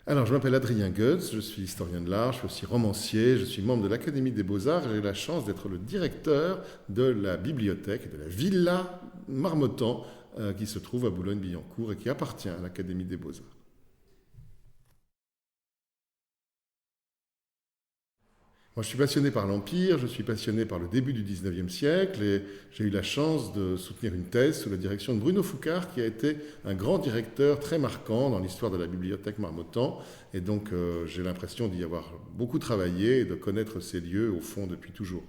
Alors, je m'appelle Adrien Goetz, je suis historien de l'art, je suis aussi romancier, je suis membre de l'Académie des Beaux-Arts et j'ai la chance d'être le directeur de la bibliothèque et de la Villa Marmottan qui se trouve à Boulogne-Billancourt et qui appartient à l'Académie des Beaux-Arts. Moi, je suis passionné par l'Empire, je suis passionné par le début du XIXe siècle et j'ai eu la chance de soutenir une thèse sous la direction de Bruno Foucard, qui a été un grand directeur très marquant dans l'histoire de la bibliothèque Marmottan. Et donc, j'ai l'impression d'y avoir beaucoup travaillé et de connaître ces lieux au fond depuis toujours.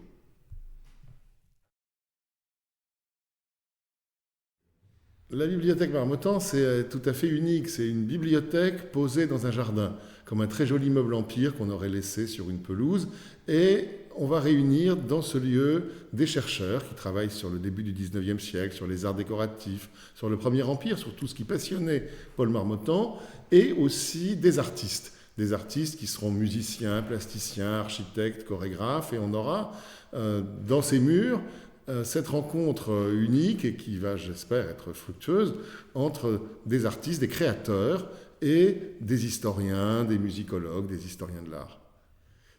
La bibliothèque Marmottan, c'est tout à fait unique. C'est une bibliothèque posée dans un jardin, comme un très joli meuble empire qu'on aurait laissé sur une pelouse. Et on va réunir dans ce lieu des chercheurs qui travaillent sur le début du XIXe siècle, sur les arts décoratifs, sur le Premier Empire, sur tout ce qui passionnait Paul Marmottan, et aussi des artistes. Des artistes qui seront musiciens, plasticiens, architectes, chorégraphes. Et on aura dans ces murs cette rencontre unique et qui va, j'espère, être fructueuse entre des artistes, des créateurs et des historiens, des musicologues, des historiens de l'art.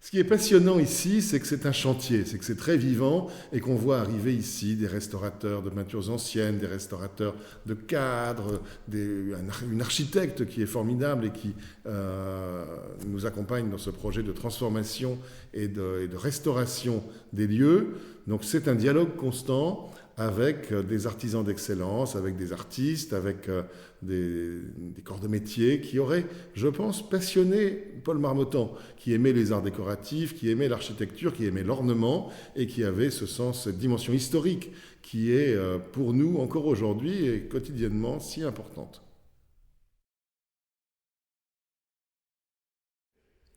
Ce qui est passionnant ici, c'est que c'est un chantier, c'est que c'est très vivant et qu'on voit arriver ici des restaurateurs de peintures anciennes, des restaurateurs de cadres, une architecte qui est formidable et qui nous accompagne dans ce projet de transformation et de restauration des lieux. Donc c'est un dialogue constant avec des artisans d'excellence, avec des artistes, avec des corps de métier qui auraient, je pense, passionné Paul Marmottan, qui aimait les arts décoratifs, qui aimait l'architecture, qui aimait l'ornement et qui avait ce sens, cette dimension historique qui est pour nous encore aujourd'hui et quotidiennement si importante.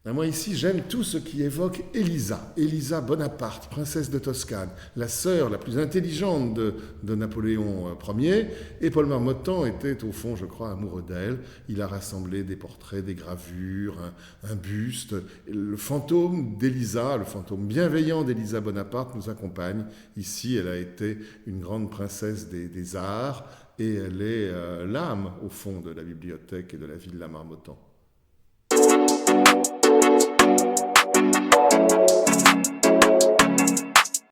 Moi ici, j'aime tout ce qui évoque Elisa, Elisa Bonaparte, princesse de Toscane, la sœur la plus intelligente de Napoléon Ier. Et Paul Marmottan était au fond, je crois, amoureux d'elle. Il a rassemblé des portraits, des gravures, un buste. Le fantôme d'Elisa, le fantôme bienveillant d'Elisa Bonaparte nous accompagne. Ici, elle a été une grande princesse des arts et elle est l'âme, au fond, de la bibliothèque et de la ville de la Marmottan.